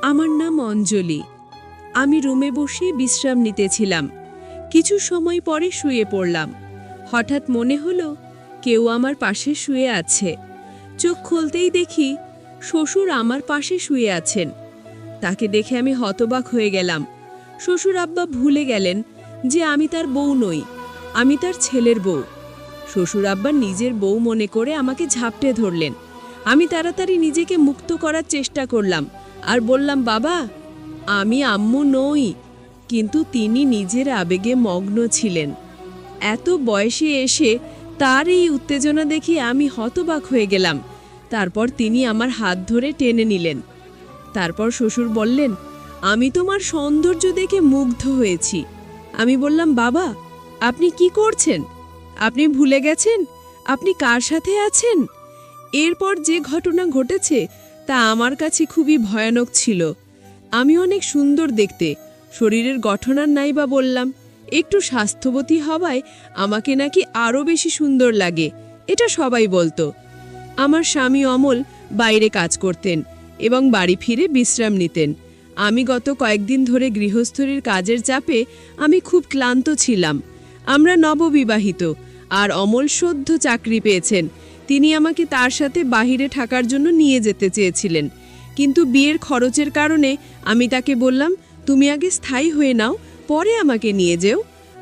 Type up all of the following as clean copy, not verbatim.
আমার নাম অঞ্জলি। আমি রুমে বসে বিশ্রাম নিতেছিলাম। কিছু সময় পরে শুয়ে পড়লাম। হঠাৎ মনে হলো কেউ আমার পাশে শুয়ে আছে। চোখ খুলতেই দেখি শ্বশুর আমার পাশে শুয়ে আছেন। তাকে দেখে আমি হতবাক হয়ে গেলাম। শ্বশুর আব্বা ভুলে গেলেন যে আমি তার বউ নই, আমি তার ছেলের বউ। শ্বশুর আব্বা নিজের বউ মনে করে আমাকে ঝাপটে ধরলেন। আমি তাড়াতাড়ি নিজেকে মুক্ত করার চেষ্টা করলাম আর বললাম, বাবা, আমি আম্মু নই। কিন্তু তিনি নিজের আবেগে মগ্ন ছিলেন। এত বয়সে এসে তার এই উত্তেজনা দেখে আমি হতবাক হয়ে গেলাম। তারপর তিনি আমার হাত ধরে টেনে নিলেন। তারপর শ্বশুর বললেন, আমি তোমার সৌন্দর্য দেখে মুগ্ধ হয়েছি। আমি বললাম, বাবা, আপনি কি করছেন? আপনি ভুলে গেছেন আপনি কার সাথে আছেন? এরপর যে ঘটনা ঘটেছে তা আমার কাছে খুবই ভয়ানক ছিল। আমি অনেক সুন্দর দেখতে, শরীরের গঠন আর নাই বা বললাম, একটু স্বাস্থ্যবতী হওয়ায় আমাকে নাকি আরও বেশি সুন্দর লাগে, এটা সবাই বলতো। আমার স্বামী অমল বাইরে কাজ করতেন এবং বাড়ি ফিরে বিশ্রাম নিতেন। আমি গত কয়েকদিন ধরে গৃহস্থলীর কাজের চাপে আমি খুব ক্লান্ত ছিলাম। আমরা নববিবাহিত, আর অমল সদ্য চাকরি পেয়েছেন। তিনি আমাকে তার সাথে বাহিরে থাকার জন্য নিয়ে যেতে চেয়েছিলেন, কিন্তু বিয়ের খরচের কারণে আমি তাকে বললাম, তুমি আগে স্থায়ী হয়ে নাও, পরে আমাকে নিয়ে যেও।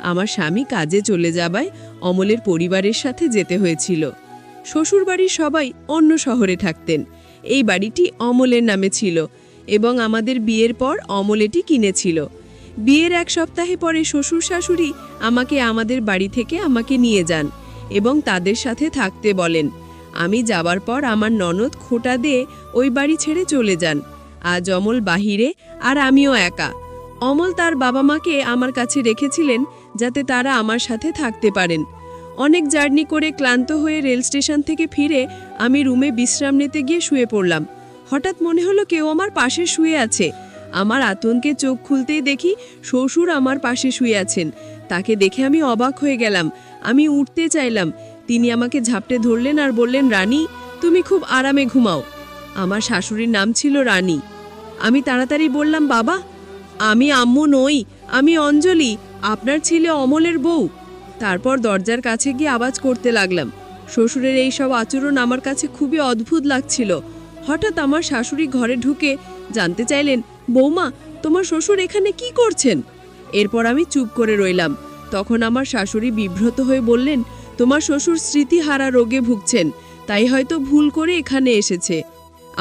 আমার স্বামী কাজে চলে যাওয়ায় অমলের পরিবারের সাথে যেতে হয়েছিল। শ্বশুরবাড়ির সবাই অন্য শহরে থাকতেন। এই বাড়িটি অমলের নামে ছিল এবং আমাদের বিয়ের পর অমল এটি কিনেছিল। বিয়ের এক সপ্তাহে পরে শ্বশুর শাশুড়ি আমাকে আমাদের বাড়ি থেকে আমাকে নিয়ে যান এবং তাদের সাথে থাকতে বলেন। আমি যাবার পর আমার ননদ খোঁটা দিয়ে ওই বাড়ি ছেড়ে চলে যান। আজ অমল বাহিরে আর আমিও একা। অমল তার বাবা মাকে আমার কাছে রেখেছিলেন যাতে তারা আমার সাথে থাকতে পারেন। অনেক জার্নি করে ক্লান্ত হয়ে রেল স্টেশন থেকে ফিরে আমি রুমে বিশ্রাম নিতে গিয়ে শুয়ে পড়লাম। হঠাৎ মনে হলো কেউ আমার পাশে শুয়ে আছে। আমার আতঙ্কে চোখ খুলতেই দেখি শ্বশুর আমার পাশে শুয়ে আছেন। তাকে দেখে আমি অবাক হয়ে গেলাম। আমি উঠতে চাইলাম, তিনি আমাকে ঝাপটে ধরলেন আর বললেন, রানী, তুমি খুব আরামে ঘুমাও। আমার শাশুড়ির নাম ছিল রানী। আমি তাড়াতাড়ি বললাম, বাবা, আমি আম্মু নই, আমি অঞ্জলি, আপনার ছেলে অমলের বউ। তারপর দরজার কাছে গিয়ে আওয়াজ করতে লাগলাম। শ্বশুরের এই সব আচরণ আমার কাছে খুবই অদ্ভুত লাগছিল। হঠাৎ আমার শাশুড়ি ঘরে ঢুকে জানতে চাইলেন, বৌমা, তোমার শ্বশুর এখানে কি করছেন? এরপর আমি চুপ করে রইলাম। তখন আমার শাশুড়ি বিব্রত হয়ে বললেন, তোমার শ্বশুর স্মৃতিহারা রোগে ভুগছেন, তাই হয়তো ভুল করে এখানে এসেছে।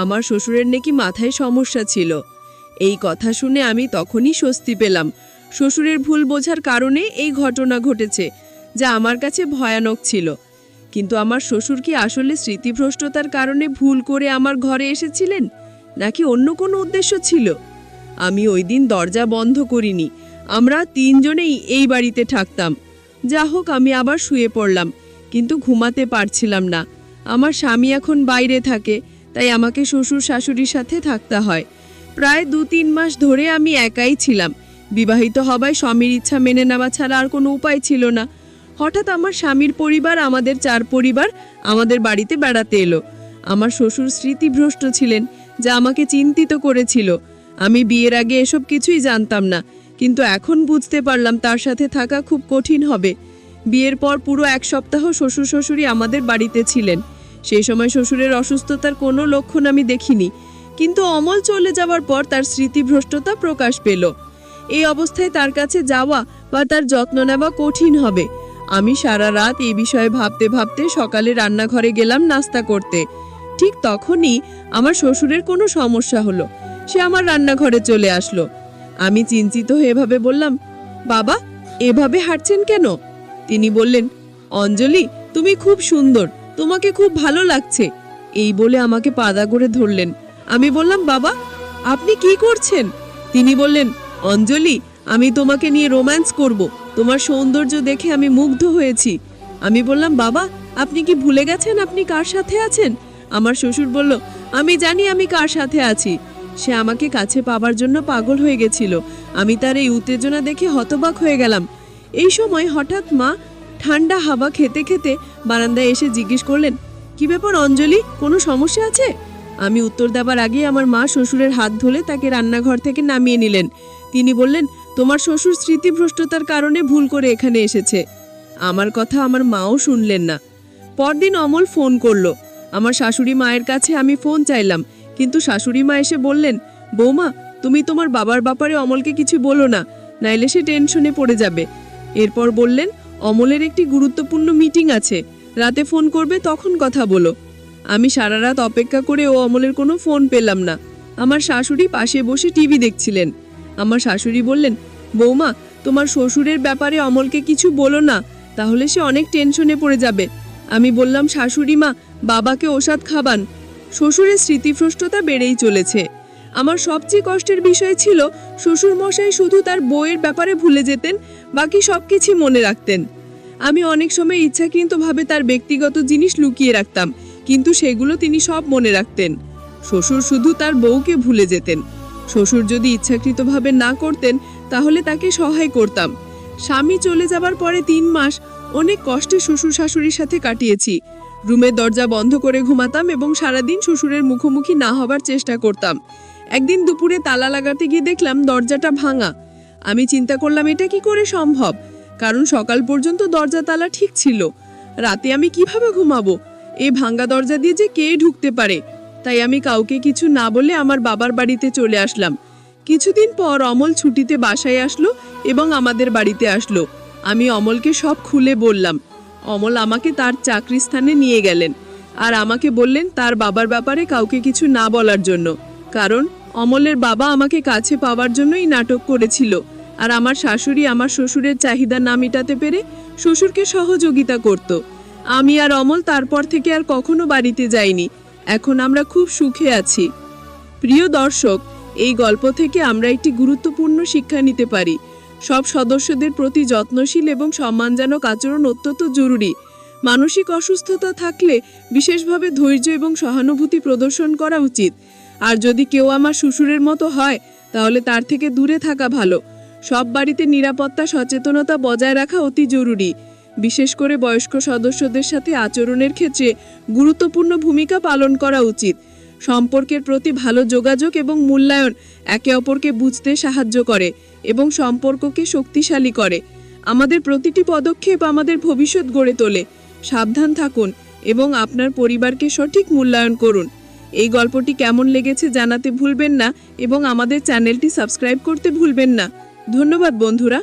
আমার শ্বশুরের নাকি মাথায় সমস্যা ছিল। এই কথা শুনে আমি তখনই স্বস্তি পেলাম। শ্বশুরের ভুল বোঝার কারণে এই ঘটনা ঘটেছে, যা আমার কাছে ভয়ানক ছিল। কিন্তু আমার শ্বশুর কি আসলে স্মৃতিভ্রষ্টতার কারণে ভুল করে আমার ঘরে এসেছিলেন, নাকি অন্য কোনো উদ্দেশ্য ছিল? আমি ওই দিন দরজা বন্ধ করিনি। আমরা তিনজনেই এই বাড়িতে থাকতাম। যা হোক, আমি আবার শুয়ে পড়লাম, কিন্তু ঘুমাতে পারছিলাম না। আমার স্বামী এখন বাইরে থাকে, তাই আমাকে শ্বশুর শাশুড়ির সাথে থাকতে হয়। প্রায় 2-3 মাস ধরে আমি একাই ছিলাম। বিবাহিত হবায় স্বামীর ইচ্ছা মেনে নেওয়া ছাড়া আর কোনো উপায় ছিল না। হঠাৎ আমার স্বামীর পরিবার, আমাদের 4 পরিবার আমাদের বাড়িতে বেড়াতে এলো। আমার শ্বশুর স্মৃতিভ্রষ্ট ছিলেন, যা আমাকে চিন্তিত করেছিল। আমি বিয়ের আগে এসব কিছুই জানতাম না, কিন্তু এখন বুঝতে পারলাম তার সাথে থাকা খুব কঠিন হবে। বিয়ের পর পুরো 1 সপ্তাহ শ্বশুর শাশুড়ি আমাদের বাড়িতে ছিলেন। সেই সময় শ্বশুরের অসুস্থতার কোনো লক্ষণ আমি দেখিনি, কিন্তু অমল চলে যাওয়ার পর তার স্মৃতিভ্রষ্টতা প্রকাশ পেল। এই অবস্থায় তার কাছে যাওয়া বা তার যত্ন নেওয়া কঠিন হবে। আমি সারা রাত এই বিষয়ে ভাবতে ভাবতে সকালে রান্নাঘরে গেলাম নাস্তা করতে। ঠিক তখনই আমার শ্বশুরের কোনো সমস্যা হলো। সে আমার রান্নাঘরে চলে আসলো। আমি চিন্তিত হয়ে এভাবে বললাম, বাবা, এভাবে হাঁটছেন কেন? তিনি বললেন, অঞ্জলি, তুমি খুব সুন্দর, তোমাকে খুব ভালো লাগছে। এই বলে আমাকে পাদা করে ধরলেন। আমি বললাম, বাবা, আপনি কি করছেন? তিনি বললেন, অঞ্জলি, আমি তোমাকে নিয়ে রোম্যান্স করব। তোমার সৌন্দর্য দেখে আমি মুগ্ধ হয়েছি। আমি বললাম, বাবা, আপনি কি ভুলে গেছেন আপনি কার সাথে আছেন? আমার শ্বশুর বলল, আমি জানি আমি কার সাথে আছি। সে আমাকে কাছে পাবার জন্য পাগল হয়ে গেছিল। আমি তার এই উত্তেজনা দেখে হতবাক হয়ে গেলাম। এই সময় হঠাৎ মা ঠান্ডা হাওয়া খেতে খেতে বারান্দায় এসে জিজ্ঞেস করলেন, কি ব্যাপার অঞ্জলি, কোনো সমস্যা আছে? আমি উত্তর দেবার আগে আমার মা শ্বশুরের হাত ধরে তাকে রান্নাঘর থেকে নামিয়ে নিলেন। তিনি বললেন, তোমার শ্বশুর স্মৃতিভ্রষ্টতার কারণে ভুল করে এখানে এসেছে। আমার কথা আমার মাও শুনলেন না। পরদিন অমল ফোন করলো। আমার শাশুড়ি মায়ের কাছে আমি ফোন চাইলাম, কিন্তু শাশুড়ি মা এসে বললেন, বৌমা, তুমি তোমার বাবার ব্যাপারে অমলকে কিছু বলো না, নাইলে সে টেনশনে পড়ে যাবে। এরপর বললেন, অমলের একটি গুরুত্বপূর্ণ মিটিং আছে, রাতে ফোন করবে, তখন কথা বলো। আমি সারা রাত অপেক্ষা করে ও অমলের কোনো ফোন পেলাম না। আমার শাশুড়ি পাশে বসে টিভি দেখছিলেন। আমার শাশুড়ি বললেন, বৌমা, তোমার শ্বশুরের ব্যাপারে অমলকে কিছু বলো না, তাহলে সে অনেক টেনশনে পড়ে যাবে। আমি বললাম, শাশুড়ি মা, বাবাকে ওষুধ খাবান। শ্বশুরের স্মৃতিভ্রষ্টতা বেড়েই চলেছে। আমার সবচেয়ে কষ্টের বিষয় ছিল শ্বশুর মশাই শুধু তার বউয়ের ব্যাপারে ভুলে যেতেন, বাকি সব কিছু মনে রাখতেন। আমি অনেক সময় ইচ্ছাকৃতভাবে তার ব্যক্তিগত জিনিস লুকিয়ে রাখতাম, কিন্তু সেগুলো তিনি সব মনে রাখতেন। শ্বশুর শুধু তার বউকে ভুলে যেতেন। শ্বশুর যদি ইচ্ছাকৃতভাবে না করতেন, তাহলে তাকে সহায় করতাম। স্বামী চলে যাবার পরে 3 মাস অনেক কষ্টে শ্বশুর শাশুড়ির সাথে কাটিয়েছি। রুমের দরজা বন্ধ করে ঘুমাতাম এবং সারাদিন শ্বশুরের মুখোমুখি না হবার চেষ্টা করতাম। একদিন দুপুরে তালা লাগাতে গিয়ে দেখলাম দরজাটা ভাঙা। আমি চিন্তা করলাম, এটা কি করে সম্ভব, কারণ সকাল পর্যন্ত দরজা তালা ঠিক ছিল। রাতে আমি কিভাবে ঘুমাবো? এই ভাঙা দরজা দিয়ে যে কে ঢুকতে পারে? তাই আমি কাউকে কিছু না বলে আমার বাবার বাড়িতে চলে আসলাম। কিছুদিন পর অমল ছুটিতে বাসায় আসলো এবং আমাদের বাড়িতে আসলো। আমি অমলকে সব খুলে বললাম। অমল আমাকে তার চাকরি স্থানে নিয়ে গেলেন আর আমাকে বললেন তার বাবার ব্যাপারে কাউকে কিছু না বলার জন্য, কারণ অমলের বাবা আমাকে কাছে পাওয়ার জন্যই নাটক করেছিল। আর আমার শাশুড়ি আমার শ্বশুরের চাহিদা না মেটাতে পেরে শ্বশুরকে সহযোগিতা করত। আমি আর অমল তারপর থেকে আর কখনো বাড়িতে যাইনি। এখন আমরা খুব সুখে আছি। প্রিয় দর্শক, এই গল্প থেকে আমরা একটি গুরুত্বপূর্ণ শিক্ষা নিতে পারি। সব সদস্যদের প্রতি যত্নশীল এবং সম্মানজনক আচরণ অত্যন্ত জরুরি। মানসিক অসুস্থতা থাকলে বিশেষভাবে ধৈর্য এবং সহানুভূতি প্রদর্শন করা উচিত। আর যদি কেউ আমার শ্বশুরের মতো হয়, তাহলে তার থেকে দূরে থাকা ভালো। সব বাড়িতে নিরাপত্তা সচেতনতা বজায় রাখা অতি জরুরি। বিশেষ করে বয়স্ক সদস্যদের সাথে আচরণের ক্ষেত্রে গুরুত্বপূর্ণ ভূমিকা পালন করা উচিত। সম্পর্কের প্রতি ভালো যোগাযোগ এবং মূল্যায়ন একে অপরকে বুঝতে সাহায্য করে এবং সম্পর্ককে শক্তিশালী করে। আমাদের প্রতিটি পদক্ষেপ আমাদের ভবিষ্যৎ গড়ে তোলে। সাবধান থাকুন এবং আপনার পরিবারকে সঠিক মূল্যায়ন করুন। এই গল্পটি কেমন লেগেছে জানাতে ভুলবেন না এবং আমাদের চ্যানেলটি সাবস্ক্রাইব করতে ভুলবেন না। ধন্যবাদ বন্ধুরা।